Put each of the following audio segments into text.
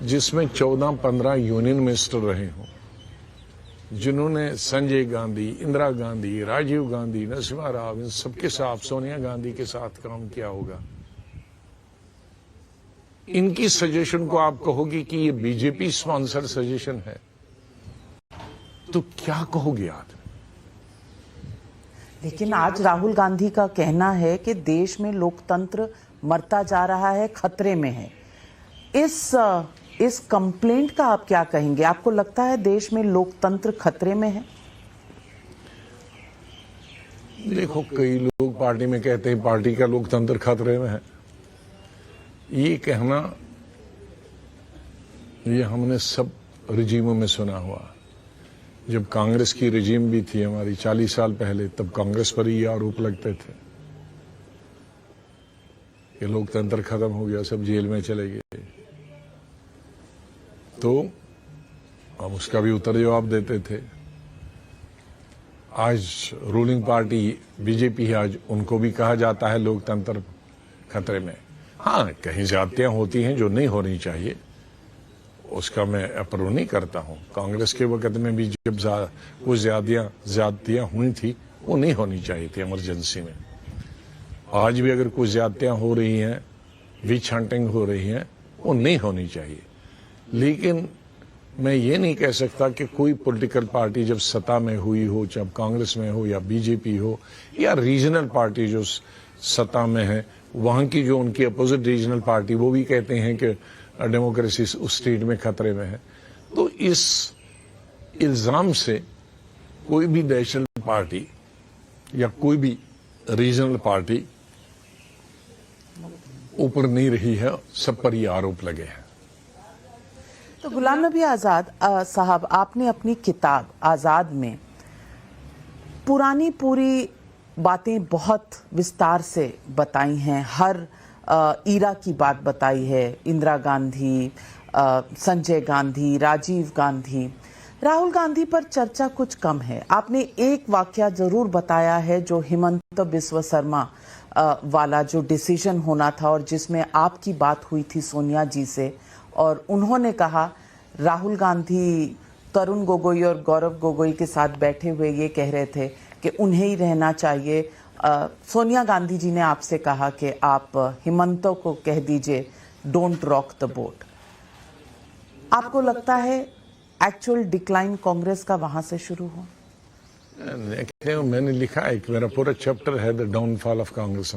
جس میں 14-15 union minister رہے ہوں، جنہوں نے سنجے گاندھی، اندرا گاندھی، راجیو گاندھی، نرسمہا راؤ، ان سب کے ساتھ، سونیا گاندھی کے ساتھ کام کیا ہوگا، ان کی سجیشن کو آپ کہو گی کہ یہ بی جے پی اسپانسر سجیشن ہے، تو کیا کہو گے آپ؟ لیکن آج راہل گاندھی کا کہنا ہے کہ دیش میں لوکتنتر مرتا جا رہا ہے، خطرے میں ہے. اس کمپلینٹ کا آپ کیا کہیں گے؟ آپ کو لگتا ہے دیش میں لوکتنتر خطرے میں ہے؟ دیکھو، کئی لوگ پارٹی میں کہتے ہیں پارٹی کا لوکتنتر خطرے میں ہے. یہ کہنا یہ ہم نے سب رجیموں میں سنا ہوا. جب کانگریس کی رجیم بھی تھی ہماری 40 سال پہلے، تب کانگریس پر ہی یہ آروپ لگتے تھے کہ لوکتنتر ختم ہو گیا، سب جیل میں چلے گئے. تو ہم اس کا بھی اتر جواب دیتے تھے. آج رولنگ پارٹی بی جے پی ہے، آج ان کو بھی کہا جاتا ہے لوکتنتر خطرے میں. ہاں، کہیں زیادتیاں ہوتی ہیں جو نہیں ہونی چاہیے، اس کا میں اپروو نہیں کرتا ہوں. کانگریس کے وقت میں بھی جب کچھ زیادتیاں ہوئی تھی، وہ نہیں ہونی چاہیے تھی ایمرجنسی میں. آج بھی اگر کچھ زیادتیاں ہو رہی ہیں، وچ ہنٹنگ ہو رہی ہیں، وہ نہیں ہونی چاہیے. لیکن میں یہ نہیں کہہ سکتا کہ کوئی پولیٹیکل پارٹی جب سطح میں ہوئی ہو، چاہے کانگریس میں ہو یا بی جے پی ہو یا ریجنل پارٹی جو سطح میں ہے، وہاں کی جو ان کی اپوزٹ ریجنل پارٹی، وہ بھی کہتے ہیں کہ ڈیموکریسی اس اسٹیٹ میں خطرے میں ہے. تو اس الزام سے کوئی بھی نیشنل پارٹی یا کوئی بھی ریجنل پارٹی اوپر نہیں رہی ہے، سب پر یہ آروپ لگے ہیں. تو غلام نبی آزاد صاحب، آپ نے اپنی کتاب آزاد میں پوری باتیں بہت وستار سے بتائی ہیں، ہر ایرا کی بات بتائی ہے، اندرا گاندھی، سنجے گاندھی، راجیو گاندھی. راہل گاندھی پر چرچا کچھ کم ہے. آپ نے ایک واقعہ ضرور بتایا ہے، جو ہمنت بسوا سرما والا جو ڈیسیژن ہونا تھا، اور جس میں آپ کی بات ہوئی تھی سونیا جی سے، اور انہوں نے کہا راہل گاندھی ترون گوگوئی اور گورو گوگوئی کے ساتھ بیٹھے ہوئے یہ کہہ رہے تھے کہ انہیں ہی رہنا چاہیے. سونیا گاندھی جی نے آپ سے کہا کہ آپ ہمنتو کو کہہ دیجئے ڈونٹ راک دا بوٹ. آپ کو لگتا ہے ایکچوئل ڈکلائن کانگریس کا وہاں سے شروع ہو؟ میں نے لکھا ہے کہ میرا پورا چیپٹر ہے دا ڈاؤن فال آف کانگریس،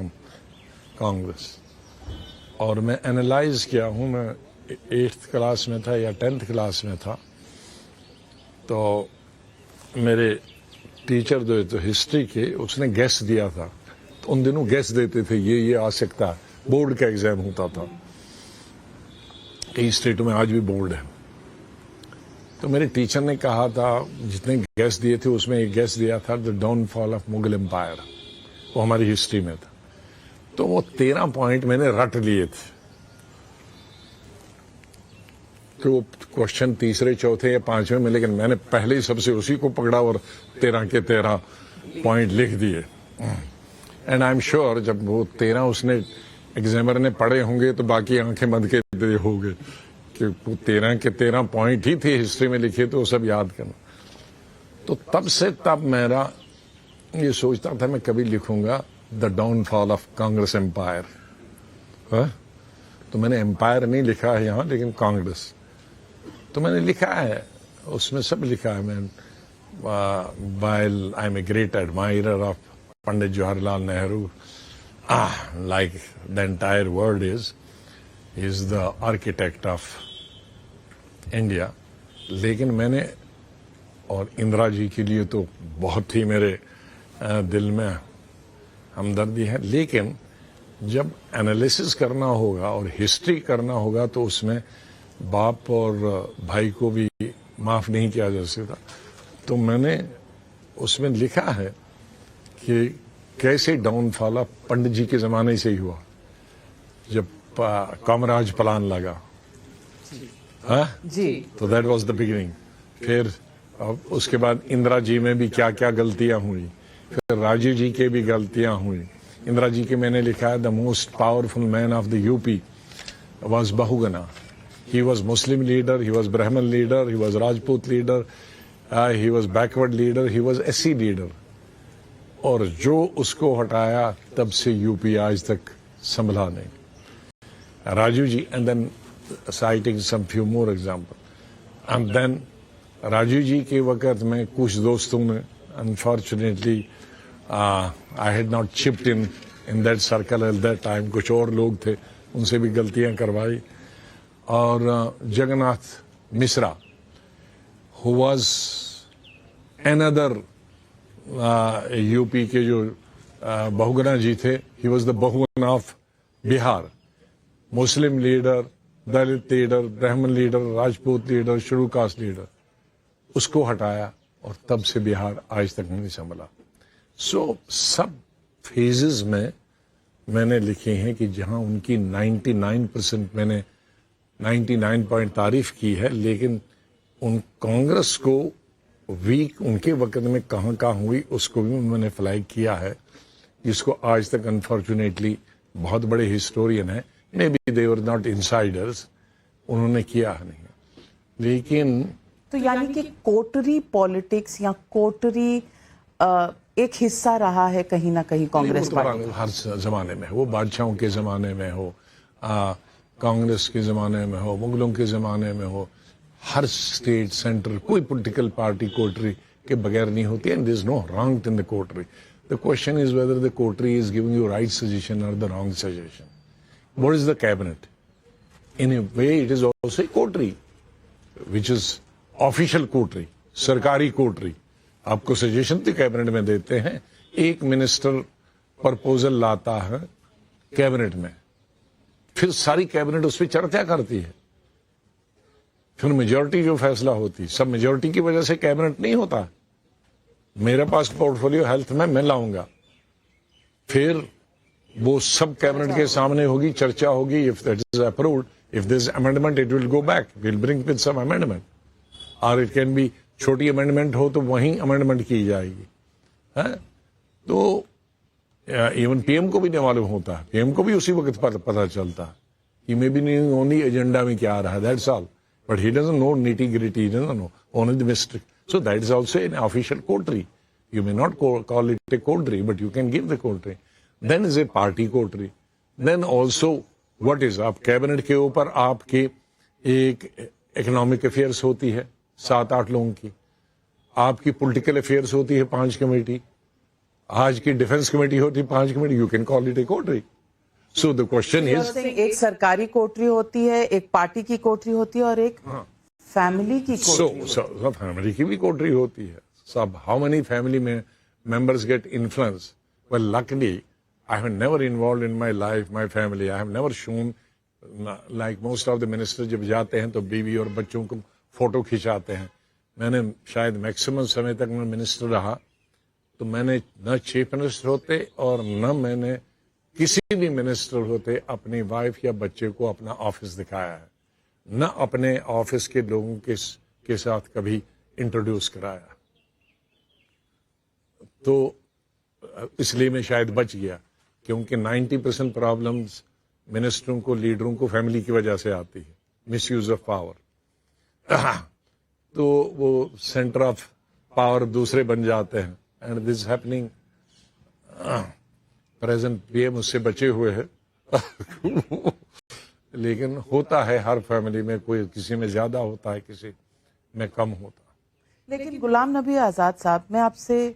اور میں اینالائز کیا ہوں. میں 8th کلاس میں تھا یا 10th کلاس میں تھا، تو میرے ٹیچر جو تو ہسٹری کے، اس نے گیس دیا تھا. تو ان دنوں گیس دیتے تھے یہ آ سکتا ہے. بورڈ کا ایگزام ہوتا تھا، کئی اسٹیٹوں میں آج بھی بورڈ ہے. تو میرے ٹیچر نے کہا تھا، جتنے گیس دیے تھے اس میں ایک گیس دیا تھا the downfall of Mughal empire, وہ ہماری ہسٹری میں تھا. تو وہ 13 پوائنٹ میں نے رٹ لیے تھے کہ وہ کوشچن تیسرے، چوتھے یا 5ویں میں، لیکن میں نے پہلے ہی سب سے اسی کو پکڑا اور 13 کے 13 پوائنٹ لکھ دیے. اینڈ آئی ایم شیور جب وہ 13 اس نے ایگزامر نے پڑھے ہوں گے تو باقی آنکھیں بند کے دے ہوں گے کہ وہ 13 کے 13 پوائنٹ ہی تھے ہسٹری میں لکھے، تو وہ سب یاد کرنا. تو تب سے میرا یہ سوچتا تھا میں کبھی لکھوں گا the downfall of Congress empire. تو میں نے امپائر نہیں لکھا ہے یہاں، لیکن کانگریس تو میں نے لکھا ہے، اس میں سب لکھا ہے. میں while I am a great admirer of Pandit Jawaharlal Nehru, like the entire world is, he is the architect of India. لیکن میں نے، اور اندرا جی کے لیے تو بہت ہی میرے دل میں ہمدردی ہے، لیکن جب انالیسس کرنا ہوگا اور ہسٹری کرنا ہوگا تو اس میں باپ اور بھائی کو بھی معاف نہیں کیا جا سکتا. تو میں نے اس میں لکھا ہے کہ کیسے ڈاؤن فال آف پنڈت جی کے زمانے سے ہی ہوا، جب کامراج پلان لگا. جی، تو دیٹ واز دا بگننگ. پھر اس کے بعد اندرا جی میں بھی کیا کیا غلطیاں ہوئی، پھر راجیو جی کے بھی غلطیاں ہوئی. اندرا جی کے میں نے لکھا ہے the most powerful man of the U P was Bahuguna. He was Muslim leader, he was Brahmin leader, he was Rajput leader, he was backward leader, he was SC leader. اور جو اس کو ہٹایا تب سے یو پی آج تک سنبھلا نہیں. Rajiv ji, and then citing some few more example. And then Rajiv ji کے وقت میں کچھ دوستوں نے unfortunately I had not chipped in that circle at that time, کچھ اور لوگ تھے ان سے بھی غلطیاں کروائی. اور جگناتھ مشرا ہو واز اندر یو پی کے جو بہوگنا جی تھے, he was the Bahuguna of Bihar. Muslim leader, Dalit leader, Brahmin leader, Rajput leader, scheduled caste leader, اس کو ہٹایا اور تب سے بہار آج تک نہیں سنبھلا. سو سب فیزز میں نے لکھے ہیں کہ جہاں ان کی 99% میں نے 99 پوائنٹ تعریف کی ہے, لیکن ان کانگریس کو ویک ان کے وقت میں کہاں ہوئی اس کو بھی انہوں نے فلیگ کیا ہے, جس کو آج تک انفارچونیٹلی بہت بڑے ہسٹورین ہیں, may be they were not انسائڈرز, انہوں نے کیا نہیں. لیکن تو یعنی کہ کوٹری پالیٹکس یا کوٹری ایک حصہ رہا ہے کہیں نہ کہیں کانگریس پارٹی, ہر زمانے میں ہو, بادشاہوں کے زمانے میں ہو, کانگریس کے زمانے میں ہو, مغلوں کے زمانے میں ہو, ہر اسٹیٹ سینٹر کوئی پولیٹیکل پارٹی کوٹری کے بغیر نہیں ہوتی. And there is no wrong in the coterie. The question is whether the coterie is giving you right suggestion or the wrong suggestion. What is the cabinet? In a way, it is also a coterie, which is official coterie, sarkari coterie. آپ کو suggestion تو cabinet میں دیتے ہیں, ایک minister proposal لاتا ہے cabinet میں, پھر ساری کیبنٹ اس پہ چرچا کرتی ہے, پھر میجورٹی جو فیصلہ ہوتی, سب میجورٹی کی وجہ سے کیبنٹ نہیں ہوتا. میرے پاس پورٹ فولیو ہیلتھ میں لاؤں گا, پھر وہ سب کیبنٹ کے سامنے ہوگی, چرچا ہوگی. if that is approved, if there is amendment, it will go back, we'll bring with some amendment, or it can be چھوٹی امینڈمنٹ ہو تو وہیں امینڈمنٹ کی جائے گی. تو ایون پی ایم کو بھی نہیں معلوم ہوتا ہے, پی ایم کو بھی اسی وقت پتہ چلتا ہے کہ میں بھی نہیں اونلی ایجنڈا میں کیا آ رہا ہے, that's all, but he doesn't know nitty gritty, he doesn't know only the mystery. So that is also an official coterie. You may not call it a coterie, but you can give the coterie. Then is a party coterie. Then also what is, آپ cabinet کے اوپر آپ کے ایک economic affairs ہوتی ہے 7-8 لوگوں کی, آپ کی پولیٹیکل افیئرس ہوتی ہے 5 کمیٹی, آج کی ڈیفنس کمیٹی ہوتی ہے 5 committee. You can call it a coterie. So the question is, ایک سرکاری کوٹری ہوتی ہے, ایک پارٹی کی کوٹری ہوتی ہے, اور ایک فیملی کی کوٹری. فیملی کی بھی کوٹری ہوتی ہے. سب ہاؤ مینی فیملی میں members get influence. Well luckily I have never involved in my life, my family. I have never shown, like most of the ministers جب جاتے ہیں تو بیوی اور بچوں کو فوٹو کھنچاتے ہیں. میں نے شاید میکسیمم سمے تک میں منسٹر رہا تو میں نے نہ چیف منسٹر ہوتے اور نہ میں نے کسی بھی منسٹر ہوتے اپنی وائف یا بچے کو اپنا آفس دکھایا ہے, نہ اپنے آفس کے لوگوں کے ساتھ کبھی انٹروڈیوس کرایا. تو اس لیے میں شاید بچ گیا, کیونکہ 90% پرابلمز منسٹروں کو, لیڈروں کو فیملی کی وجہ سے آتی ہے, مس یوز آف پاور. تو وہ سینٹر آف پاور دوسرے بن جاتے ہیں. And this happening, present P M اس سے بچے ہوئے ہیں لیکن ہوتا ہے ہر فیملی میں, کوئی کسی میں زیادہ ہوتا ہے, کسی میں کم ہوتا. لیکن غلام نبی آزاد صاحب, میں آپ سے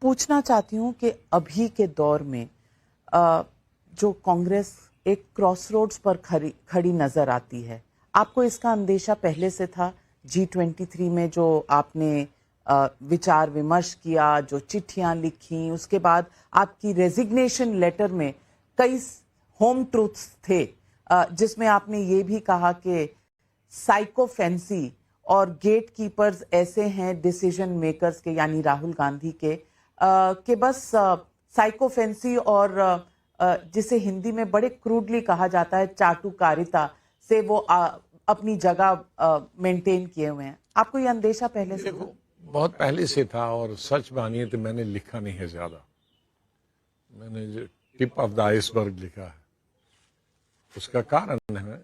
پوچھنا چاہتی ہوں کہ ابھی کے دور میں جو کانگریس ایک کراس روڈز پر کھڑی نظر آتی ہے, آپ کو اس کا اندیشہ پہلے سے تھا؟ G23 میں جو آپ نے وچار ومرش کیا, جو چٹھیاں لکھیں, اس کے بعد آپ کی ریزگنیشن لیٹر میں کئی ہوم ٹروتھس تھے جس میں آپ نے یہ بھی کہا کہ سائیکو فینسی اور گیٹ کیپرز ایسے ہیں ڈیسیژن میکرز کے, یعنی راہل گاندھی کے, کہ بس سائیکو فینسی اور جسے ہندی میں بڑے کروڈلی کہا جاتا ہے چاٹو کاریتا سے وہ اپنی جگہ مینٹین کیے ہوئے ہیں. آپ کو یہ اندیشہ پہلے سے؟ بہت پہلے سے تھا, اور سچ مانیے تو میں نے لکھا نہیں ہے زیادہ, میں نے جو ٹپ آف دا آئس برگ لکھا ہے. اس کا کارن ہے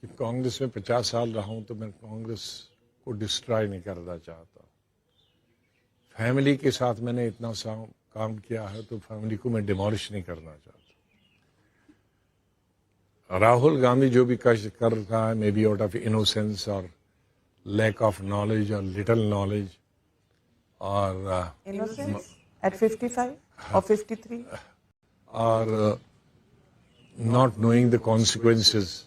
کہ کانگریس میں 50 سال رہا ہوں تو میں کانگریس کو ڈسٹرائے نہیں کرنا چاہتا. فیملی کے ساتھ میں نے اتنا کام کیا ہے تو فیملی کو میں ڈیمولش نہیں کرنا چاہتا. راہل گاندھی جو بھی کر رہا ہے maybe out of innocence اور لیک آف نالج اور لٹل نالج اور Innocence at 55 or 53? or not knowing the consequences,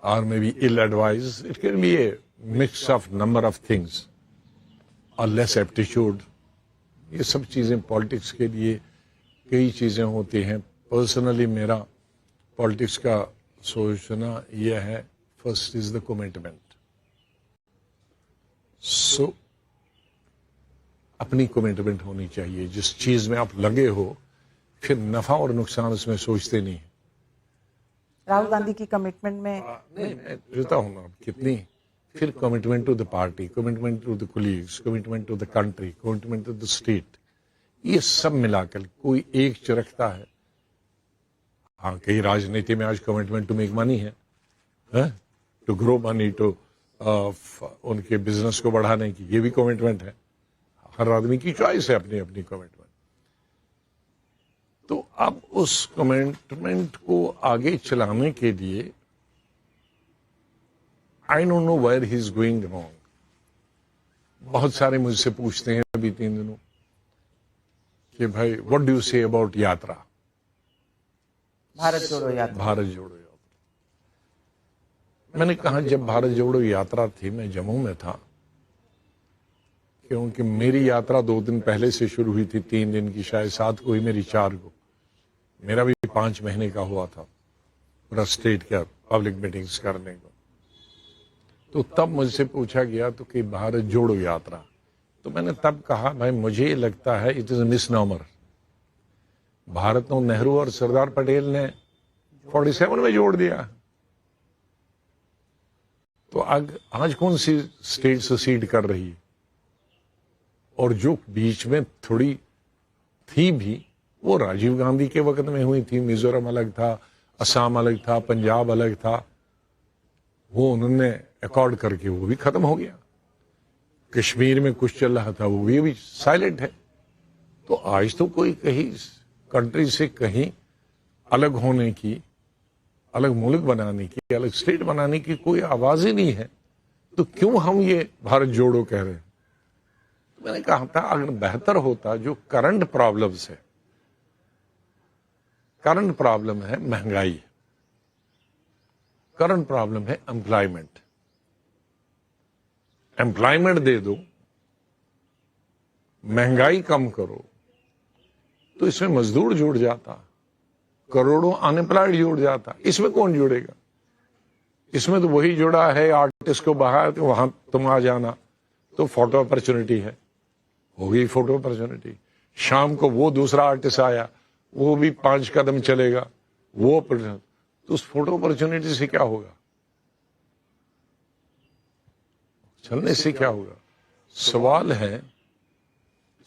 or maybe ill advice. It can be a mix of number of things, or less aptitude. یہ سب چیزیں politics کے لیے کئی چیزیں ہوتی ہیں. پرسنلی میرا پالیٹکس کا سوچنا یہ ہے, فرسٹ از دا کمٹمنٹ. سو اپنی کمٹمنٹ ہونی چاہیے. جس چیز میں آپ لگے ہو پھر نفع اور نقصان اس میں سوچتے نہیں. راہل گاندھی کی کمٹمنٹ میں میں رہتا ہوں نا کتنی, پھر commitment to the party, commitment to the colleagues, commitment to the country, commitment to the state, یہ سب ملا کر کوئی ایک چرکتا ہے. ہاں کئی راجنیتی میں آج کمٹمنٹ ٹو میک منی ہے, ٹو گرو منی, ٹو ان کے بزنس کو بڑھانے کی, یہ بھی کمٹمنٹ ہے. ہر آدمی کی چوائس ہے اپنی اپنی کمٹمنٹ. تو اب اس کمٹمنٹ کو آگے چلانے کے لیے I don't know where he is going wrong. بہت سارے مجھ سے پوچھتے ہیں ابھی 3 دنوں کہ بھائی واٹ ڈو یو سے اباؤٹ یاترا, بھارت جوڑو یاترا. بھارت جوڑو یاترا. میں نے کہا جب بھارت جوڑو یاترا تھی میں جموں میں تھا, کیونکہ میری یاترا 2 دن پہلے سے شروع ہوئی تھی, 3 دن کی, شاید 7 کو ہی میری 4 کو. میرا بھی 5 مہینے کا ہوا تھا پورا اسٹیٹ کا پبلک میٹنگز کرنے کو. تو تب مجھ سے پوچھا گیا تو کہ بھارت جوڑو یاترا, تو میں نے تب کہا بھائی مجھے لگتا ہے اٹ از اے مس نامر. بھارت کو نہرو اور سردار پٹیل نے 47 میں جوڑ دیا. تو آج کون سی اسٹیٹ سیڈ کر رہی ہے, اور جو بیچ میں تھوڑی تھی بھی وہ راجیو گاندھی کے وقت میں ہوئی تھی. میزورم الگ تھا, اسام الگ تھا, پنجاب الگ تھا, وہ انہوں نے ایکارڈ کر کے وہ بھی ختم ہو گیا. کشمیر میں کچھ چل رہا تھا وہ بھی سائلنٹ ہے. تو آج تو کوئی کہیں کنٹری سے کہیں الگ ہونے کی, الگ ملک بنانے کی, الگ اسٹیٹ بنانے کی کوئی آواز ہی نہیں ہے. تو کیوں ہم یہ بھارت جوڑو کہہ رہے ہیں؟ میں نے کہا تھا اگر بہتر ہوتا جو کرنٹ پرابلمس ہے, کرنٹ پرابلم ہے مہنگائی, کرنٹ پرابلم ہے امپلائمنٹ. امپلائمنٹ دے دو, مہنگائی کم کرو, تو اس میں مزدور جڑ جاتا, کروڑوں ان امپلائڈ جڑ جاتا. اس میں کون جڑے گا؟ اس میں تو وہی جڑا ہے آرٹسٹ کو باہر, وہاں تم آ جانا تو فوٹو اپرچونٹی ہے, ہوگی فوٹو اپرچونٹی. شام کو وہ دوسرا آرٹسٹ آیا, وہ بھی 5 قدم چلے گا, وہ تو اس فوٹو اپرچونٹی سے کیا ہوگا؟ چلنے سے کیا ہوگا؟ سوال ہے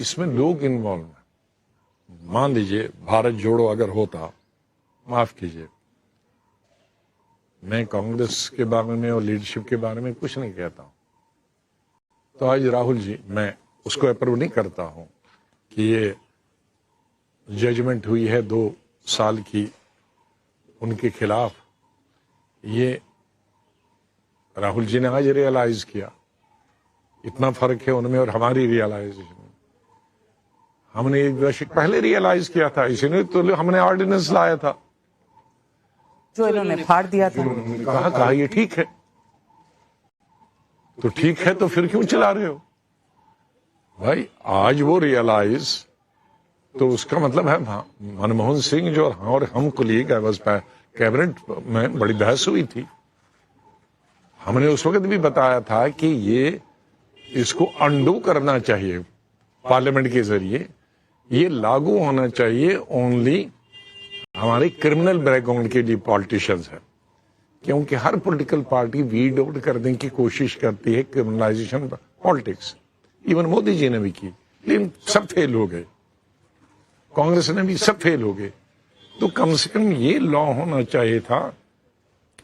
اس میں لوگ انوالو ہیں. مان لیجئے بھارت جوڑو اگر ہوتا, معاف کیجئے میں کانگریس کے بارے میں اور لیڈرشپ کے بارے میں کچھ نہیں کہتا ہوں, تو آج راہل جی میں اس کو اپروو نہیں کرتا ہوں کہ یہ ججمنٹ ہوئی ہے 2 سال کی ان کے خلاف. یہ راہل جی نے آج ریئلائز کیا, اتنا فرق ہے ان میں اور ہماری ریئلائزیشن میں. ہم نے 1 دشک پہلے ریئلائز کیا تھا, اسی لیے تو ہم نے آرڈیننس لایا تھا جو انہوں نے پھاڑ دیا تھا. کہا یہ ٹھیک ہے, تو ٹھیک ہے تو پھر کیوں چلا رہے ہو بھائی؟ آج وہ ریئلائز, تو اس کا مطلب ہے منموہن سنگھ جو اور ہم کولیگ کیبنٹ میں بڑی بحث ہوئی تھی. ہم نے اس وقت بھی بتایا تھا کہ یہ اس کو انڈو کرنا چاہیے پارلیمنٹ کے ذریعے. یہ لاگو ہونا چاہیے اونلی ہمارے کرمنل بیک گراؤنڈ کے لیے پالیٹیشنز ہیں, کیونکہ ہر پولیٹیکل پارٹی ویڈ آؤٹ کرنے کی کوشش کرتی ہے کرمنلائزیشن پالیٹکس. ایون مودی جی نے بھی کی, لیکن سب فیل ہو گئے, کانگریس نے بھی سب فیل ہو گئے. تو کم سے کم یہ لا ہونا چاہیے تھا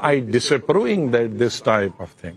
I disapproving that this type of thing,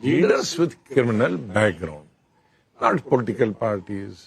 leaders with criminal background, not political parties.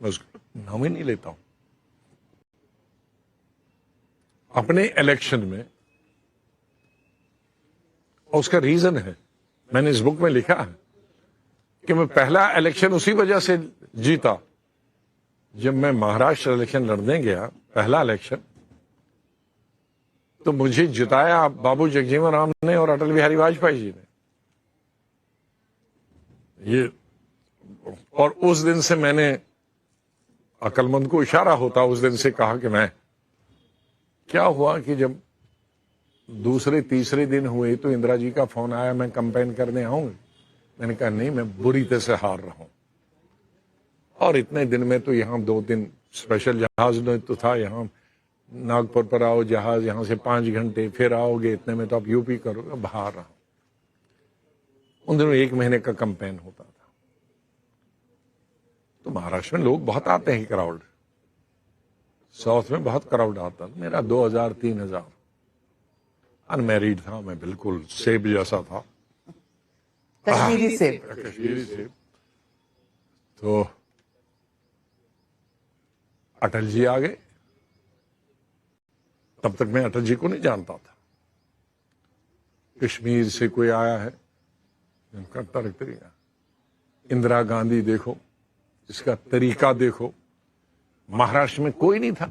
میں اس کا نام ہی نہیں لیتا ہوں. اپنے الیکشن میں, اور اس کا ریزن ہے, میں نے اس بک میں لکھا ہے کہ میں پہلا الیکشن اسی وجہ سے جیتا. جب میں مہاراشٹر الیکشن لڑنے گیا, پہلا الیکشن, تو مجھے جتایا بابو جگجیون رام نے اور اٹل بہاری واجپئی جی نے. یہ, اور اس دن سے میں نے, عقل مند کو اشارہ ہوتا, اس دن سے کہا کہ میں, کیا ہوا کہ جب دوسرے تیسرے دن ہوئے تو اندرا جی کا فون آیا, میں کمپین کرنے آؤں. میں نے کہا نہیں, میں بری طرح سے ہار رہا ہوں, اور اتنے دن میں تو یہاں 2 دن اسپیشل جہاز میں تو تھا, یہاں ناگپور پر آؤ جہاز, یہاں سے 5 گھنٹے, پھر آؤ گے, اتنے میں تو آپ یو پی کرو گے. باہر رہا ہوں. ان دنوں 1 مہینے کا کمپین ہوتا تھا. تو مہاراشٹر میں لوگ بہت آتے ہیں, کراؤڈ, ساؤتھ میں بہت کراؤڈ آتا. میرا 2000-3000, ان میریڈ تھا میں, بالکل سیب جیسا تھا, کشمیری سیب. کشمیری سیب. تو اٹل جی آ گئے. تب تک میں اٹل جی کو نہیں جانتا تھا. کشمیر سے کوئی آیا ہے, کرتا رکھتے گیا. اندرا گاندھی دیکھو, اس کا طریقہ دیکھو. مہاراشٹر میں کوئی نہیں تھا.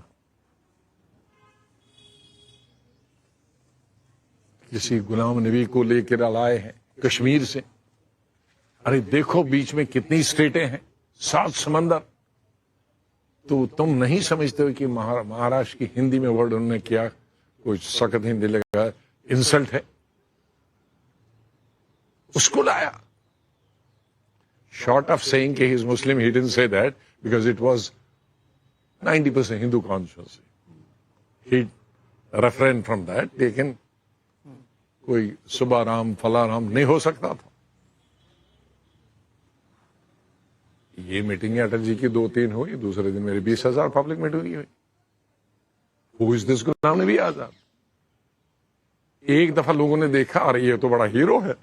کسی غلام نبی کو لے کر لائے ہیں کشمیر سے. ارے دیکھو بیچ میں کتنی اسٹیٹیں ہیں, 7 سمندر. تو تم نہیں سمجھتے ہو کہ مہاراشٹر کی ہندی میں ورڈ انہوں نے کیا, کوئی سخت ہندی لگا, انسلٹ ہے. اس کو لایا. شارٹ آف سیئنگ کہ he is Muslim, he didn't say that because it was 90% Hindu conscious. He refrain from that. لیکن کوئی صبح رام فلاں رام نہیں ہو سکتا تھا. یہ میٹنگ اٹل جی کی 2-3 ہوئی, دوسرے دن میری 20,000 پبلک میٹنگ ہوئی. ہو از دس غلام نبی آزاد. ایک دفعہ لوگوں نے دیکھا, ارے یہ تو بڑا ہیرو ہے,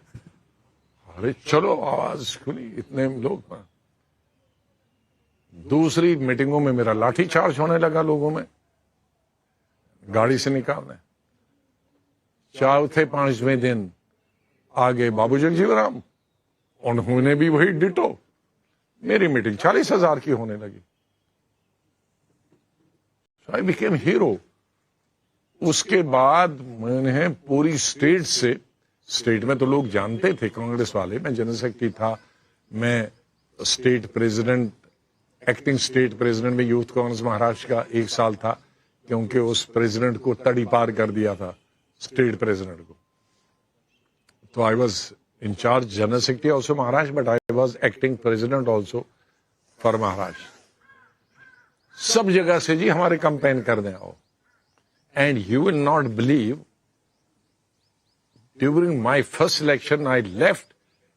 ارے چلو آواز کھلی, اتنے لوگ. دوسری میٹنگوں میں میرا لاٹھی چارج ہونے لگا لوگوں میں, گاڑی سے نکالنے. 4-5ویں دن آگے بابو جگجیون رام, انہوں نے بھی وہی ڈٹو. میری میٹنگ 40,000 کی ہونے لگی. So I became hero. اس کے بعد میں نے پوری اسٹیٹ سے, اسٹیٹ میں تو لوگ جانتے تھے کانگریس والے, میں جنرل سیکرٹری تھا, میں state president, acting state president میں یوتھ کانگریس مہاراشٹر کا 1 سال تھا, کیونکہ اس پریزیڈنٹ کو تڑی پار کر دیا تھا اسٹیٹ پریزیڈنٹ کو. تو I was in charge General Secretary also Maharashtra, but I was acting President also for Maharashtra. سب جگہ سے جی ہمارے کمپین کر دیں آؤ. And you will not believe, during my first election I left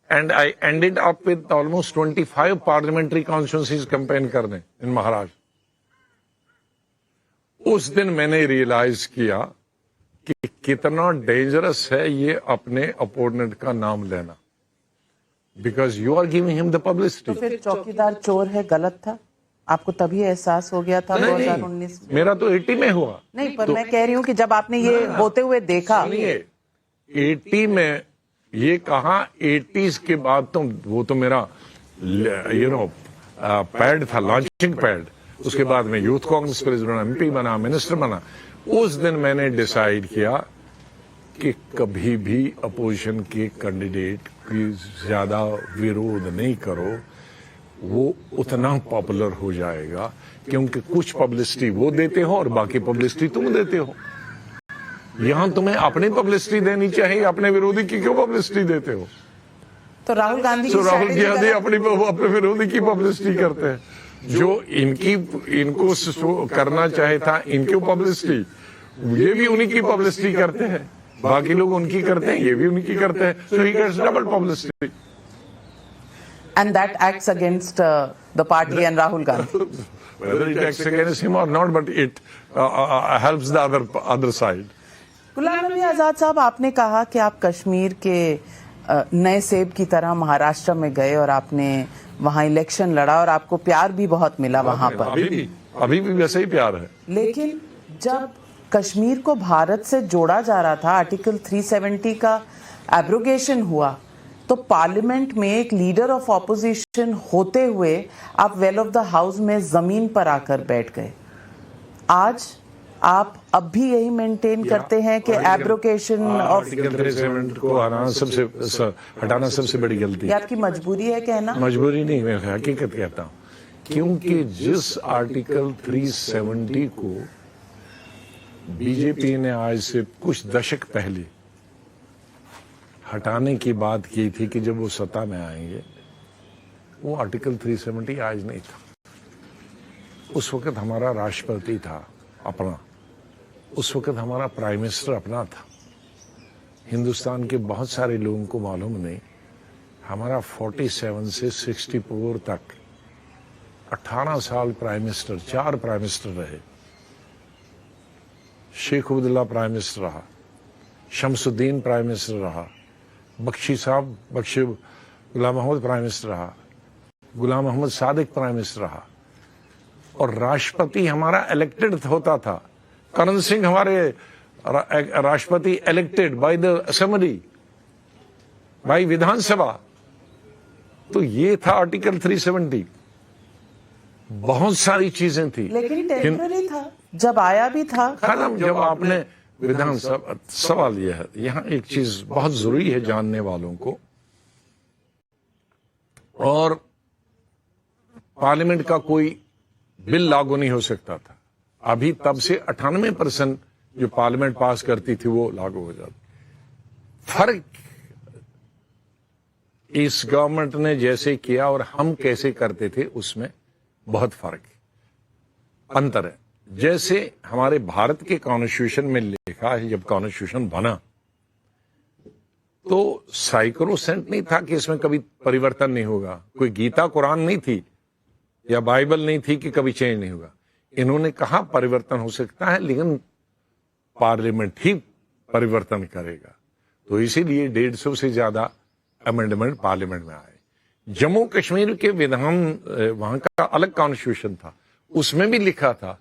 and I ended up with almost 25 parliamentary constituencies campaign کرنے in Maharashtra. اس دن میں نے realise کیا کہ کتنا ڈینجرس ہے یہ اپنے اپوننٹ کا نام لینا, بیکاز یو آر گیونگ ہم دا پبلسٹی. تو پھر چوکیدار چور ہے غلط تھا, آپ کو تبھی احساس ہو گیا تھا 2019 میں؟ میرا تو 80 میں ہوا. نہیں, پر میں کہہ رہی ہوں کہ جب آپ نے یہ ہوتے ہوئے دیکھا. 80 میں یہ کہاں, 80s کے بعد تو وہ تو میرا پیڈ تھا, لانچنگ پیڈ. اس کے بعد میں youth Congress president, M P بنا, منسٹر بنا. اس دن میں نے ڈیسائیڈ کیا کہ کبھی بھی اپوزیشن کے کینڈیڈیٹ کی زیادہ ویرودھ نہیں کرو, وہ اتنا پاپولر ہو جائے گا, کیونکہ کچھ پبلسٹی وہ دیتے ہو اور باقی پبلسٹی تم دیتے ہو. یہاں تمہیں اپنی پبلسٹی دینی چاہیے, اپنے ویرودھی کی کیوں پبلسٹی دیتے ہو؟ تو راہل گاندھی اپنے ویرودھی کی پبلسٹی کرتے ہیں. جو ان کو کرنا چاہے تھا ان کی پبلسٹی, یہ بھی انہی کی پبلسٹی کرتے ہیں, باقی لوگ ان کی کرتے ہیں, یہ بھی ان کی کرتے ہیں. So he gets double publicity. And that acts against the party and Rahul Gandhi. Whether it acts against him or not, but it helps the other side. Ghulam نبی آزاد صاحب, آپ نے کہا کہ آپ کشمیر کے نئے سیب کی طرح مہاراشٹر میں گئے اور آپ نے وہاں الیکشن لڑا اور آپ کو پیار بھی بہت ملا وہاں پر. ابھی بھی ویسے ہی پیار ہے. لیکن جب کشمیر کو بھارت سے جوڑا جا رہا تھا, آرٹیکل 370 کا ایبروگیشن ہوا, تو پارلیمنٹ میں ایک لیڈر آف اپوزیشن ہوتے ہوئے آپ ویل آف دا ہاؤس میں زمین پر آ کر بیٹھ گئے. آج آپ اب بھی یہی مینٹین کرتے ہیں کہ ایبروگیشن آف آرٹیکل 370 کو ہٹانا سب سے بڑی غلطی یہ آپ کی مجبوری ہے کہنا؟ مجبوری نہیں, میں حقیقت کہتا ہوں. کیونکہ جس آرٹیکل 370 کو بی جے پی نے آج سے کچھ دشک پہلے ہٹانے کی بات کی تھی کہ جب وہ سطح میں آئیں گے, وہ آرٹیکل 370 آج نہیں تھا. اس وقت ہمارا راشٹرپتی تھا اپنا, اس وقت ہمارا پرائم منسٹر اپنا تھا. ہندوستان کے بہت سارے لوگوں کو معلوم نہیں, ہمارا 47 سے 64 تک 18 سال پرائم منسٹر, 4 پرائم منسٹر رہے. شیخ عبداللہ پرائم منسٹر رہا, شمس الدین پرائم منسٹر رہا, بخشی صاحب غلام محمد پرائم منسٹر رہا, غلام محمد صادق پرائم منسٹر رہا, اور راشٹرپتی ہمارا الیکٹڈ ہوتا تھا. کرن سنگھ ہمارے راشٹرپتی elected by the assembly, by Vidhan Sabha. تو یہ تھا آرٹیکل 370. بہت ساری چیزیں تھی, لیکن ٹیمپرری تھا, جب آیا بھی تھا. جب آپ نے ودھان سبھا, سوال یہ ہے, یہاں ایک چیز بہت ضروری ہے جاننے والوں کو, اور پارلیمنٹ کا کوئی بل لاگو نہیں ہو سکتا تھا. ابھی تب سے 98% جو پارلیمنٹ پاس کرتی تھی وہ لاگو ہو جاتی. فرق اس گورنمنٹ نے جیسے کیا اور ہم کیسے کرتے تھے اس میں بہت فرق انتر ہے. جیسے ہمارے بھارت کے کانسٹیٹیوشن میں لکھا ہے, جب کانسٹیٹیوشن بنا تو سائیکروسینٹ نہیں تھا کہ اس میں کبھی پریورتن نہیں ہوگا. کوئی گیتا قرآن نہیں تھی یا بائبل نہیں تھی کہ کبھی چینج نہیں ہوگا. انہوں نے کہا پریورتن ہو سکتا ہے لیکن پارلیمنٹ ہی پریورتن کرے گا. تو اسی لیے 150 سے زیادہ امینڈمنٹ پارلیمنٹ میں آئے. جموں کشمیر کے وہاں کا الگ کانسٹیٹیوشن تھا, اس میں بھی لکھا تھا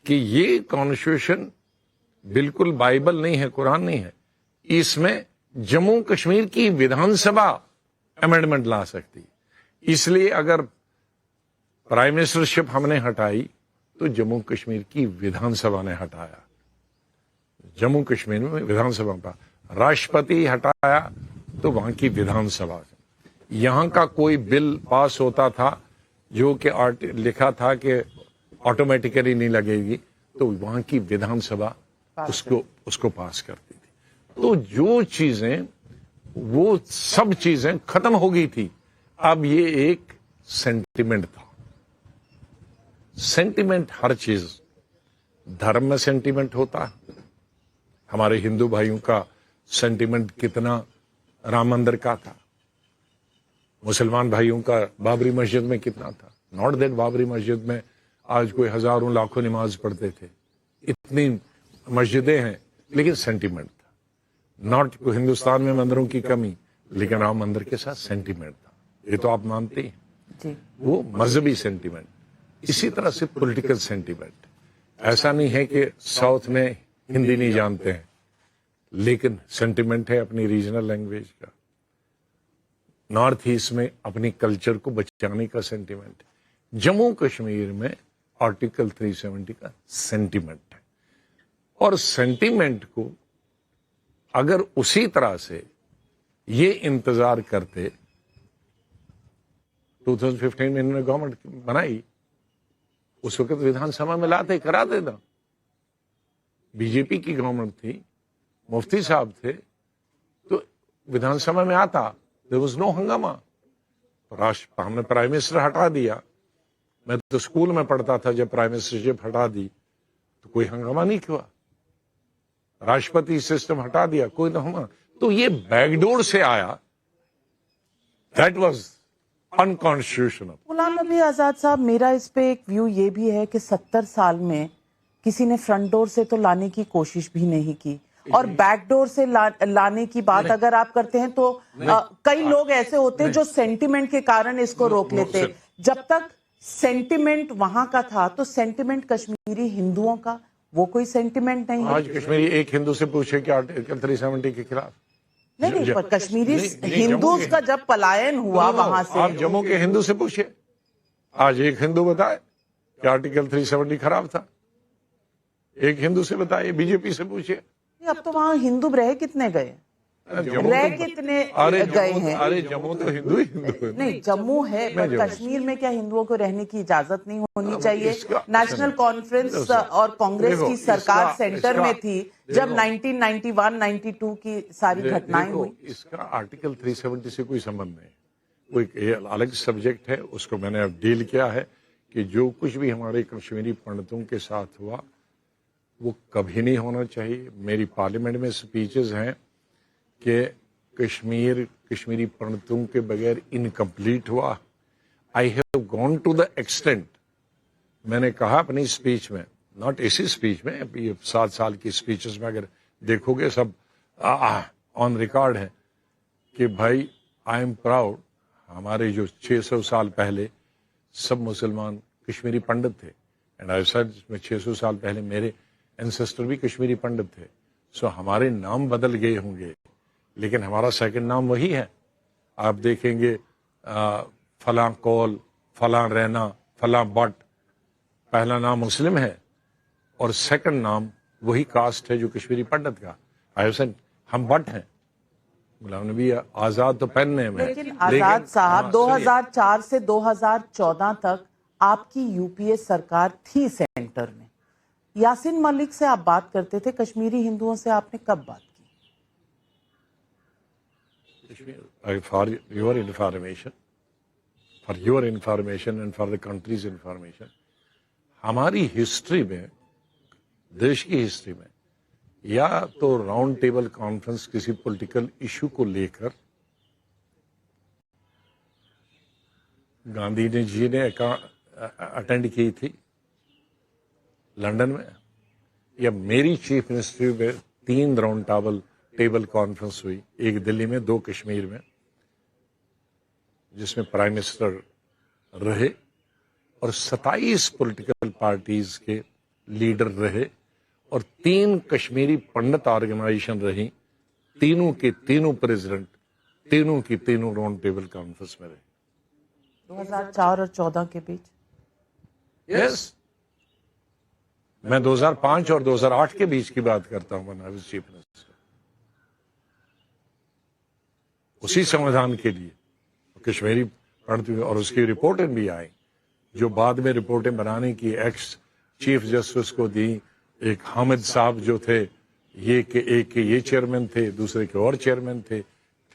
کہ یہ کانسٹیٹیوشن بالکل بائبل نہیں ہے, قرآن نہیں ہے, اس میں جموں کشمیر کی ودھان سبھا امینڈمنٹ لا سکتی. اس لیے اگر پرائم منسٹرشپ ہم نے ہٹائی تو جموں کشمیر کی ودھان سبھا نے ہٹایا. جموں کشمیر میں ودھان سبھا کا راشٹرپتی ہٹایا تو وہاں کی ودھان سبھا. یہاں کا کوئی بل پاس ہوتا تھا جو کہ لکھا تھا کہ آٹومیٹیکلی نہیں لگے گی, تو وہاں کی ودھان سبھا اس کو پاس کرتی تھی. تو جو چیزیں, وہ سب چیزیں ختم ہو گئی تھی. اب یہ ایک سینٹیمنٹ تھا. سینٹیمنٹ ہر چیز, دھرم میں سینٹیمنٹ ہوتا ہے. ہمارے ہندو بھائیوں کا سینٹیمنٹ کتنا رام مندر کا تھا, مسلمان بھائیوں کا بابری مسجد میں کتنا تھا. ناٹ دیٹ بابری مسجد میں آج کوئی ہزاروں لاکھوں نماز پڑھتے تھے, اتنی مسجدیں ہیں, لیکن سینٹیمنٹ تھا. ناٹ ہندوستان میں مندروں کی کمی, لیکن رام مندر کے ساتھ سینٹیمنٹ تھا. یہ تو آپ مانتے ہیں, وہ مذہبی سینٹیمنٹ. اسی طرح سے پولیٹیکل سینٹیمنٹ. ایسا نہیں ہے کہ ساؤتھ میں ہندی نہیں جانتے ہیں, لیکن سینٹیمنٹ ہے اپنی ریجنل لینگویج کا. نارتھ ایسٹ میں اپنی کلچر کو بچانے کا سینٹیمنٹ. جموں کشمیر میں آرٹیکل 370 کا سینٹیمنٹ ہے. اور سینٹیمنٹ کو اگر اسی طرح سے یہ انتظار کرتے, 2015 میں انہوں نے گورنمنٹ بنائی, اس وقت ودھان سبھا میں لاتے کرا دیتا. بی جے پی کی گورنمنٹ تھی, مفتی صاحب تھے, تو ودھان سبھا میں آتا, there was no ہنگامہ. ہم نے پرائم منسٹر ہٹا دیا. میں تو اسکول میں پڑھتا تھا, جب پرائم منسٹرشپ ہٹا دی تو کوئی ہنگامہ نہیں ہوا. راشٹرپتی سسٹم ہٹا دیا, کوئی نہ ہوا. تو یہ بیک ڈور سے آیا. That was unconstitutional. غلام نبی آزاد صاحب, میرا اس پہ ایک ویو یہ بھی ہے کہ 70 سال میں کسی نے فرنٹ ڈور سے تو لانے کی کوشش بھی نہیں کی. اور بیک ڈور سے لانے کی بات اگر آپ کرتے ہیں تو کئی لوگ ایسے ہوتے ہیں جو سینٹیمنٹ کے کارن اس کو روک لیتے. جب تک سینٹیمنٹ وہاں کا تھا تو سینٹیمنٹ کشمیری ہندوؤں کا وہ کوئی سینٹیمنٹ نہیں ہے. آج کشمیری ایک ہندو سے پوچھے کہ آرٹیکل 370 کے خلاف نہیں پر کشمیری ہندوز کا جب پلائن ہوا وہاں سے. آپ جموں کے ہندو سے پوچھے, آج ایک ہندو بتائے کہ آرٹیکل 370 خراب تھا. ایک ہندو سے بتائے, بی جے پی سے پوچھے. اب تو وہاں ہندو رہ کتنے گئے, رہ کتنے گئے ہیں. ارے جموں تو ہندو ہی ہندو ہے. نہیں جموں ہے پر کشمیر میں کیا ہندوؤں کو رہنے کی اجازت نہیں ہونی چاہیے؟ نیشنل کانفرنس اور کانگریس کی سرکار سینٹر میں تھی جب 1991-92 کی ساری گھٹنائیں ہوئی. اس کا آرٹیکل 370 سے کوئی سمبند نہیں, کوئی الگ سبجیکٹ ہے, اس کو میں نے اب ڈیل کیا ہے کہ جو کچھ بھی ہمارے کشمیری پنڈتوں کے ساتھ ہوا وہ کبھی نہیں ہونا چاہیے. میری پارلیمنٹ میں سپیچز ہیں کہ کشمیری پنڈتوں کے بغیر انکمپلیٹ ہوا. I have gone to the extent, میں نے کہا اپنی اسپیچ میں, ناٹ اسی اسپیچ میں, 7 سال کی اسپیچز میں اگر دیکھو گے سب آن ریکارڈ ہے کہ بھائی آئی ایم پراؤڈ, ہمارے جو 600 سال پہلے سب مسلمان کشمیری پنڈت تھے. اینڈ آئی سیڈ 600 سال پہلے میرے اینسسٹر بھی کشمیری پنڈت تھے. سو ہمارے نام بدل گئے ہوں گے لیکن ہمارا سیکنڈ نام وہی ہے. آپ دیکھیں گے فلاں کول, فلاں رینا, فلاں بٹ, پہلا نام مسلم ہے اور سیکنڈ نام وہی کاسٹ ہے جو کشمیری پنڈت کا. ہم بٹ ہیں. غلام نبی آزاد تو پہننے میں, لیکن آزاد صاحب 2004 سے 2014 تک آپ کی یو پی اے سرکار تھی سینٹر میں. یاسین ملک سے آپ بات کرتے تھے, کشمیری ہندوؤں سے آپ نے کب بات کی؟ For your information and for the country's information, ہماری ہسٹری میں, دیش کی ہسٹری میں, یا تو راؤنڈ ٹیبل کانفرنس کسی پولیٹیکل ایشو کو لے کر گاندھی جی نے اٹینڈ کی تھی لنڈن میں, یا میری چیف منسٹری میں 3 راؤنڈ ٹیبل کانفرنس ہوئی, ایک دلی میں, 2 کشمیر میں, جس میں پرائم منسٹر رہے اور 27 پولیٹیکل پارٹیز کے لیڈر رہے اور 3 کشمیری پنڈت آرگنائزیشن رہی. تینوں کے تینوں پریزیڈنٹ تینوں کی تینوں راؤنڈ ٹیبل کانفرنس میں رہے 2004 اور 14 کے بیچ. یس, میں 2005 اور 2008 کے بیچ کی بات کرتا ہوں. میں چیف منسٹر اسی سمودھان کے لیے کشمیری پڑھتے ہوئے, اور اس کی رپورٹیں بھی آئیں جو بعد میں رپورٹیں بنانے کی ایکس چیف جسٹس کو دی. ایک حامد صاحب جو تھے, یہ کہ ایک کے یہ چیئرمین تھے, دوسرے کے اور چیئرمین تھے,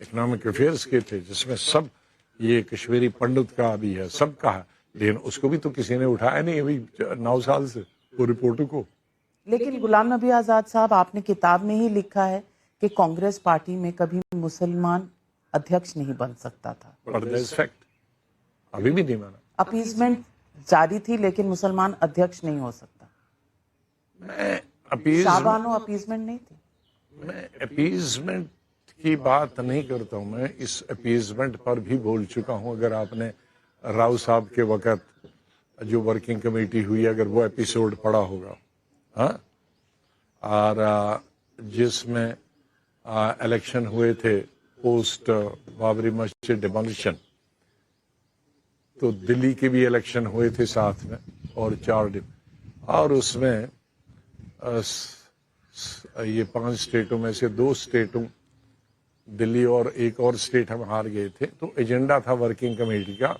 اکنامک افیئرس کے تھے, جس میں سب یہ کشمیری پنڈت کا بھی ہے, سب کا ہے. لیکن اس کو بھی تو کسی نے اٹھایا نہیں ابھی 9 سال سے وہ رپورٹوں کو. لیکن غلام نبی آزاد صاحب, آپ نے کتاب میں ہی لکھا ہے کہ کانگریس پارٹی میں کبھی مسلمان ادھیکش نہیں بن سکتا تھا. ابھی بھی نہیں مانا. اپیزمنٹ جاری تھی لیکن مسلمان ادھیکش نہیں ہو سکتا. شاہبانو اپیزمنٹ نہیں تھی. میں اپیزمنٹ کی بات نہیں کرتا ہوں, میں اس اپیزمنٹ پر بھی بول چکا ہوں. اگر آپ نے راؤ صاحب کے وقت جو ورکنگ کمیٹی ہوئی, اگر وہ ایپیسوڈ پڑا ہوگا, ہاں, اور جس میں الیکشن ہوئے تھے پوسٹ بابری مسجد ڈیمولیشن, تو دلی کے بھی الیکشن ہوئے تھے ساتھ میں, اور 4 اور اس میں یہ 5 اسٹیٹوں میں سے 2 اسٹیٹوں دلی اور ایک اور اسٹیٹ ہم ہار گئے تھے. تو ایجنڈا تھا ورکنگ کمیٹی کا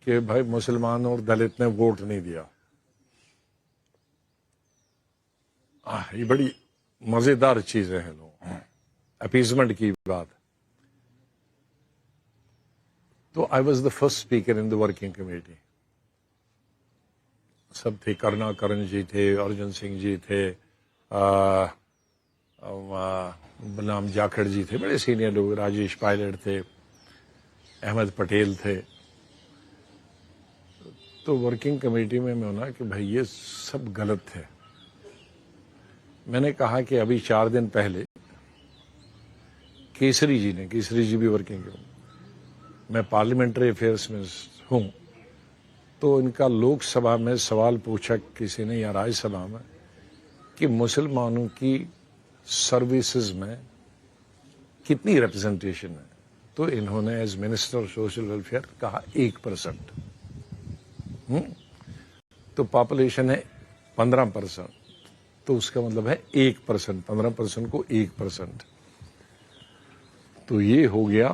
کہ بھائی مسلمان اور دلت نے ووٹ نہیں دیا. یہ بڑی مزیدار چیزیں ہیں لوگ, اپیزمنٹ کی بات. تو I was the first speaker in the working committee. سب تھے, کرن جی تھے, ارجن سنگھ جی تھے, بلام جاکھڑ جی تھے, بڑے سینئر لوگ, راجیش پائلٹ تھے, احمد پٹیل تھے. تو ورکنگ کمیٹی میں ہونا کہ بھائی یہ سب غلط ہے, میں نے کہا کہ ابھی 4 دن پہلے کیسری جی بھی ورکنگ ہے، میں پارلیمنٹری افیئرس میں ہوں، تو ان کا لوک سبھا میں سوال پوچھا کسی نے یا راجیہ سبھا میں کہ مسلمانوں کی سروسز میں کتنی ریپرزنٹیشن ہے، تو انہوں نے ایز منسٹر سوشل ویلفیئر کہا 1%. تو پاپولیشن ہے 15%، تو اس کا مطلب ہے 1%، 15% کو 1%، تو یہ ہو گیا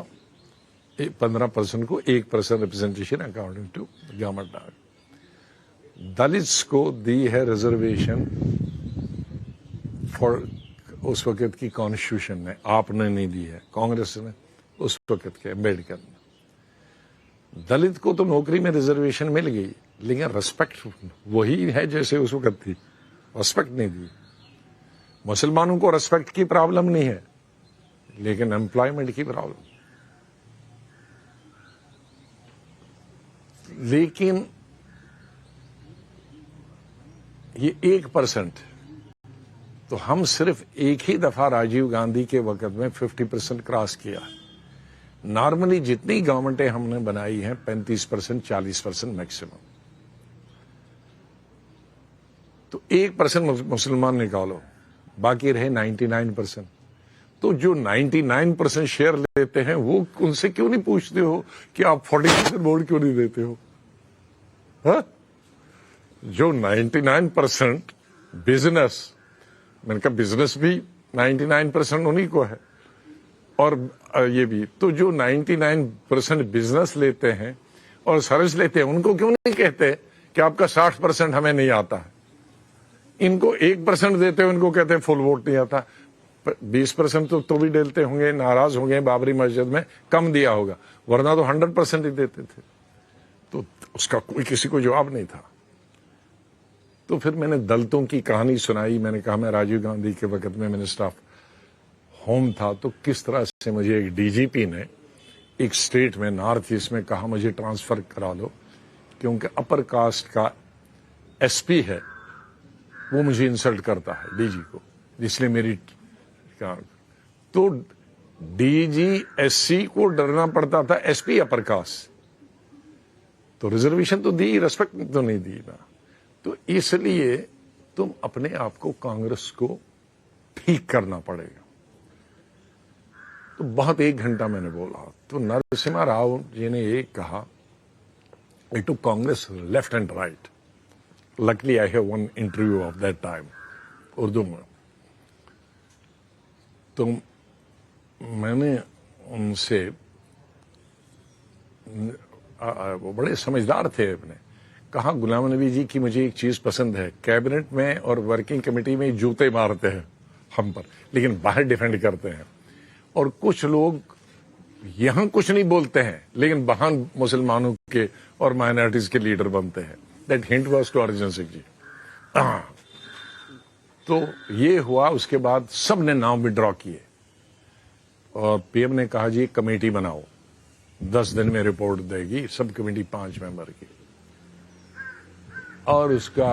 15% کو 1% ریپرزنٹیشن اکارڈنگ ٹو گورنمنٹ. دلتس کو دی ہے ریزرویشن فار اس وقت کی کانسٹیٹیوشن نے، آپ نے نہیں دی ہے، کانگریس نے اس وقت کے امبیڈکر نے. دلت کو تو نوکری میں ریزرویشن مل گئی، لیکن ریسپیکٹ وہی ہے جیسے اس وقت تھی، ریسپیکٹ نہیں دی. مسلمانوں کو ریسپیکٹ کی پرابلم نہیں ہے، لیکن امپلائمنٹ کی پرابلم. لیکن یہ 1%، تو ہم صرف ایک ہی دفعہ راجیو گاندھی کے وقت میں 50% کراس کیا. نارملی جتنی گورنمنٹیں ہم نے بنائی ہیں 35%، 40% میکسیمم. تو 1% مسلمان نکالو، باقی رہے 99%. تو جو 99% شیئر لیتے ہیں وہ ان سے کیوں نہیں پوچھتے ہو کہ آپ 40% ووٹ کیوں نہیں دیتے ہو؟ جو 99% بزنس، میں نے کہا بزنس بھی 99% انہی کو ہے، اور یہ بھی تو جو 99% بزنس لیتے ہیں اور سروس لیتے ہیں، ان کو کیوں نہیں کہتے کہ آپ کا 60% ہمیں نہیں آتا ہے؟ ان کو 1% دیتے ہیں، ان کو کہتے ہیں فل ووٹ نہیں آتا. 20% تو بھی ڈلتے ہوں گے، ناراض ہوں گے، بابری مسجد میں کم دیا ہوگا، ورنہ تو 100% ہی دیتے تھے. تو اس کا کوئی کسی کو جواب نہیں تھا. تو پھر میں نے دلتوں کی کہانی سنائی. میں نے کہا میں راجیو گاندھی کے وقت میں منسٹر آف ہوم تھا، تو کس طرح سے مجھے ایک ڈی جی پی نے ایک اسٹیٹ میں نارتھ ایسٹ میں کہا مجھے ٹرانسفر کرا دو، کیونکہ اپر کاسٹ کا ایس پی ہے، وہ مجھے انسلٹ کرتا ہے ڈی جی کو، اس لیے میری تو ڈی جی ایس سی کو ڈرنا پڑتا تھا ایس پی اپر کاسٹ. تو ریزرویشن تو دی، ریسپیکٹ تو نہیں دی نا. تو اس لیے تم اپنے آپ کو کانگریس کو ٹھیک کرنا پڑے گا. تو بہت 1 گھنٹہ میں نے بولا. تو نرسمہا راؤ جی نے یہ کہا، I took Congress left and right. Luckily I have one interview of that time, Urdu میں. تو میں نے ان سے، وہ بڑے سمجھدار تھے، اپنے کہا غلام نبی جی کی مجھے ایک چیز پسند ہے، کیبنٹ میں اور ورکنگ کمیٹی میں جوتے مارتے ہیں ہم پر، لیکن باہر ڈیفینڈ کرتے ہیں. اور کچھ لوگ یہاں کچھ نہیں بولتے ہیں، لیکن باہر مسلمانوں کے اور مائنارٹیز کے لیڈر بنتے ہیں. That hint was to Arjun Singh ji. تو یہ ہوا. اس کے بعد سب نے نام وڈرا کیے، اور پی ایم نے کہا جی کمیٹی بناؤ، 10 دن میں رپورٹ دے گی. سب کمیٹی 5 ممبر کی، اور اس کا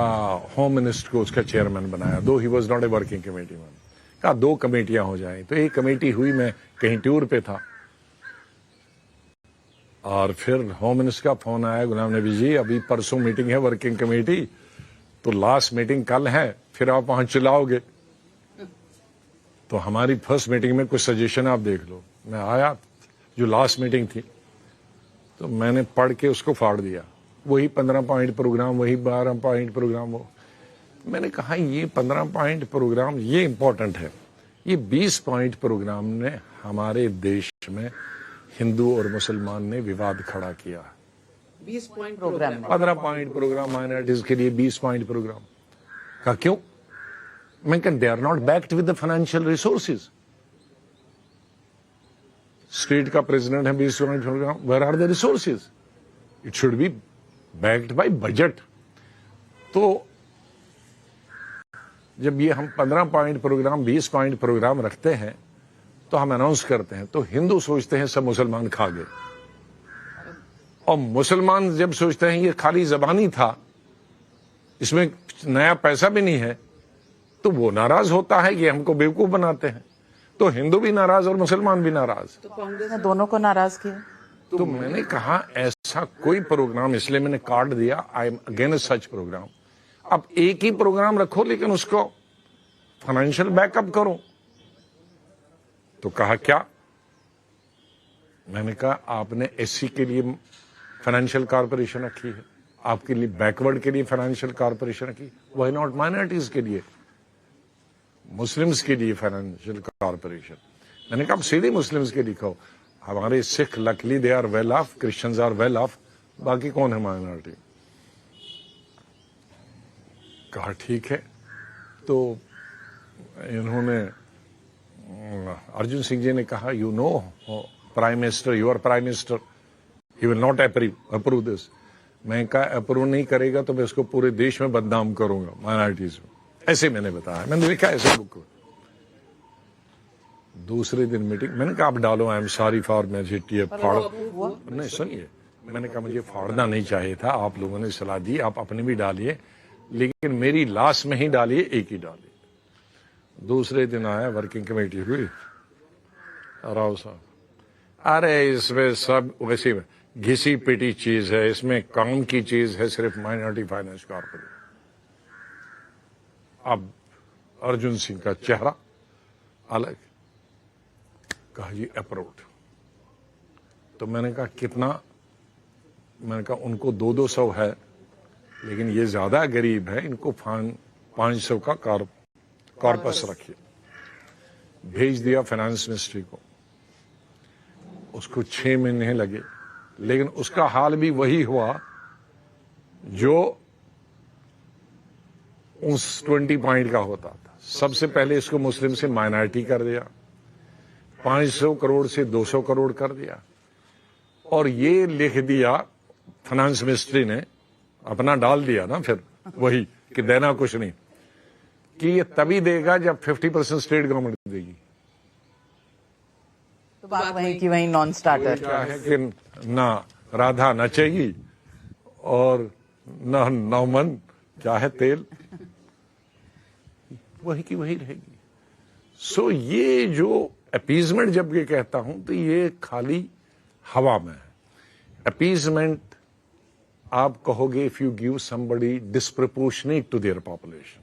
ہوم منسٹر کو اس کا چیئرمین بنایا، though he was not a working committee man. کہا 2 کمیٹیاں ہو جائیں. تو ایک کمیٹی ہوئی، میں کہیں ٹور پہ تھا، اور پھر ہوم منسٹر کا فون آیا، غلام نبی جی ابھی پرسوں میٹنگ ہے ورکنگ کمیٹی، تو لاسٹ میٹنگ کل ہے، پھر آپ وہاں چلاؤ گے. تو ہماری فرسٹ میٹنگ میں کچھ سجیشن آپ دیکھ لو. میں آیا، جو لاسٹ میٹنگ تھی، تو میں نے پڑھ کے اس کو پھاڑ دیا. وہی 15 پوائنٹ پروگرام، وہی 12 پوائنٹ پروگرام. وہ میں نے کہا یہ 15 پوائنٹ پروگرام یہ امپورٹنٹ ہے، یہ 20 پوائنٹ پروگرام نے ہمارے دیش میں ہندو اور مسلمان نے وواد کھڑا کیا. 20 point program, 15 point program minorities کے لیے، 20 پوائنٹ پروگرام. کہا کیوں؟ میں کہا they are not backed with the financial resources. State کا پریزیڈنٹ ہے، 20 point program, where are the resources? It should be backed by budget. تو جب یہ ہم 15 پوائنٹ پروگرام، 20 پوائنٹ پروگرام رکھتے ہیں، تو ہم اناؤنس کرتے ہیں، تو ہندو سوچتے ہیں سب مسلمان کھا گئے، اور مسلمان جب سوچتے ہیں یہ خالی زبانی تھا، اس میں نیا پیسہ بھی نہیں ہے، تو وہ ناراض ہوتا ہے کہ ہم کو بیوقوف بناتے ہیں. تو ہندو بھی ناراض اور مسلمان بھی ناراض. تو کانگریس نے دونوں کو ناراض کیا. تو میں نے کہا ایسا کوئی پروگرام, اس لیے میں نے کارڈ دیا, I am against such program. اب ایک ہی پروگرام رکھو لیکن اس کو فائنینشیل بیک اپ کرو. تو کہا کیا؟ میں نے کہا آپ نے ایس سی کے لیے فائنینشیل کارپوریشن رکھی ہے, آپ کے لیے بیکورڈ کے لیے فائنینشیل کارپوریشن رکھی, وائی ناٹ مائنورٹیز کے لیے, مسلمز کے لیے فائنینشیل کارپوریشن. میں نے کہا آپ سیدھے مسلمز کے لکھو, ہمارے Sikh luckily they are well off, Christians are well off, باقی کون ہے مائنورٹی. کہا ٹھیک ہے. تو انہوں نے ارجن سنگھ جی نے کہا you know prime minister, you are prime minister, he will not approve this. میں کہا اپروو نہیں کرے گا تو میں اس کو پورے دیش میں بدنام کروں گا مائنورٹیز میں. ایسے میں نے بتایا, میں نے لکھا ایسے بک. دوسرے دن میٹنگ, میں نے کہا آپ ڈالو, I am sorry for majority. نہیں سنیے, میں نے کہا مجھے پھاڑنا نہیں چاہیے تھا, آپ لوگوں نے صلاح دی, آپ اپنے بھی ڈالیے, لیکن میری لاس میں ہی ڈالیے, ایک ہی ڈالیے. دوسرے دن آیا, ورکنگ کمیٹی ہوئی, راؤ صاحب, ارے اس میں سب ویسی گھسی پیٹی چیز ہے, اس میں کام کی چیز ہے صرف مائنورٹی فائنانس کارپوریشن. اب ارجن سنگھ کا چہرہ الگ. کہا جی اپروڈ. تو میں نے کہا کتنا؟ میں نے کہا ان کو 200 ہے, لیکن یہ زیادہ غریب ہے, ان کو 500 کا کارپس رکھیے. بھیج دیا فائنانس منسٹری کو. اس کو 6 مہینے لگے, لیکن اس کا حال بھی وہی ہوا جو اس 20 پوائنٹ کا ہوتا تھا. سب سے پہلے اس کو مسلم سے مائنارٹی کر دیا, 500 کروڑ سے 200 کروڑ کر دیا, اور یہ لکھ دیا فائنانس منسٹری نے, اپنا ڈال دیا نا پھر وہی کہ دینا کچھ نہیں, کہ یہ تبھی دے گا جب 50% اسٹیٹ گورنمنٹ دے گی. تو بات وہیں کی وہیں نان اسٹارٹر. کیا ہے کہ نہ رادھا نچے گی اور نہ نومن کیا ہے تیل, وہی کی وہی رہے گی. سو یہ جو اپیزمنٹ جب یہ کہتا ہوں تو یہ خالی ہوا میں ہے. اپیزمنٹ آپ کہو گے if you give somebody disproportionate to their population.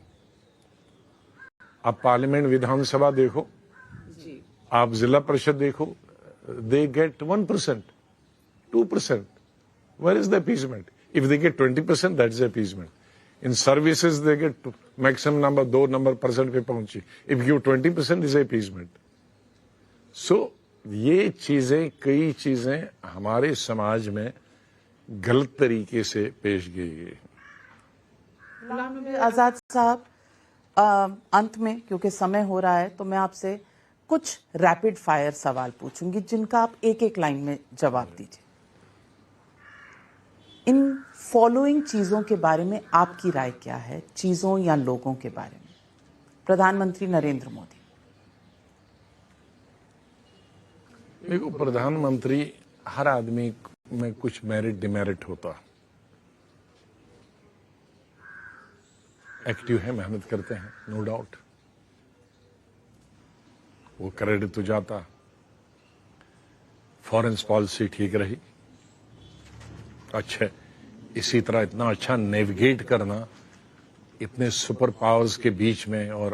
آپ پارلیمنٹ ودھان سبھا دیکھو, آپ ضلع پریشد دیکھو, they get 1%, 2%. Where is the appeasement? If they get 20%, that is appeasement. In services, they get maximum number, 2% پہ پہنچی. If you 20% is appeasement. So, یہ چیزیں, کئی چیزیں ہمارے سماج میں غلط طریقے سے پیش گئی گئی. غلام نبی آزاد صاحب, انت میں کیونکہ سمے ہو رہا ہے تو میں آپ سے کچھ ریپڈ فائر سوال پوچھوں گی جن کا آپ ایک ایک لائن میں جواب دیجیے. ان فالوئنگ چیزوں کے بارے میں آپ کی رائے کیا ہے, چیزوں یا لوگوں کے بارے میں؟ پردھان منتری نریندر مودی. دیکھو, پردھان منتری ہر آدمی میں کچھ میرٹ ڈیمیرٹ ہوتا. ایکٹیو ہے, محنت کرتے ہیں, نو ڈاؤٹ, وہ کریڈٹ تو جاتا. فارن پالیسی ٹھیک رہی, اچھا, اسی طرح اتنا اچھا نیویگیٹ کرنا اتنے سپر پاورز کے بیچ میں اور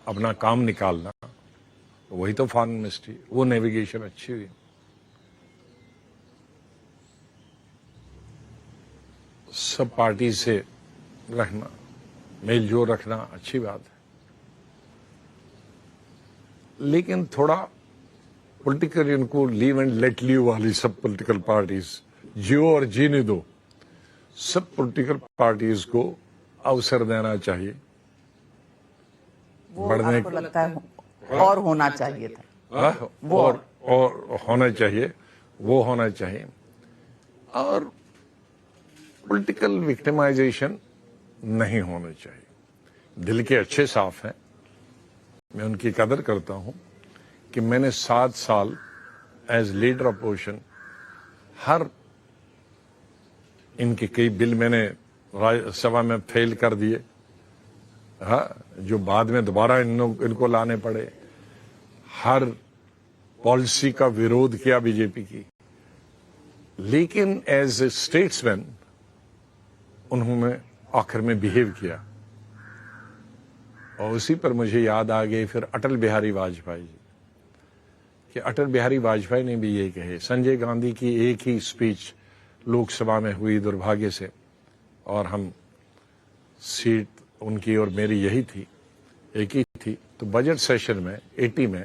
اپنا کام نکالنا, وہی تو فارن منسٹری, وہ نیویگیشن اچھی ہوئی. سب پارٹی سے رہنا, میل جول رکھنا اچھی بات ہے, لیکن تھوڑا پولیٹیکل ان کو لیو اینڈ لیٹ لیو والی سب پولیٹیکل پارٹیز, جیو اور جینے دو, سب پولیٹیکل پارٹیز کو اوسر دینا چاہیے. بڑھنے کو لگتا ہے اور ہونا چاہیے تھا, اور ہونا چاہیے, وہ ہونا چاہیے. اور پولیٹیکل وکٹمائزیشن نہیں ہونا چاہیے. دل کے اچھے صاف ہیں, میں ان کی قدر کرتا ہوں کہ میں نے 7 سال ایز لیڈر اپوزیشن ہر ان کے کئی بل میں نے سبھا میں فیل کر دیے, ہاں جو بعد میں دوبارہ ان کو لانے پڑے. ہر پالیسی کا ویرودھ کیا بی جے پی کی, لیکن ایز اے اسٹیٹس مین انہوں نے آخر میں بہیو کیا. اور اسی پر مجھے یاد آ گئی پھر اٹل بہاری واجپئی جی, کہ اٹل بہاری واجپئی نے بھی یہ کہے. سنجے گاندھی کی ایک ہی اسپیچ لوک سبھا میں ہوئی دربھاگیہ سے, اور ہم سیٹ ان کی اور میری یہی تھی, ایک ہی تھی. تو بجٹ سیشن میں 80 میں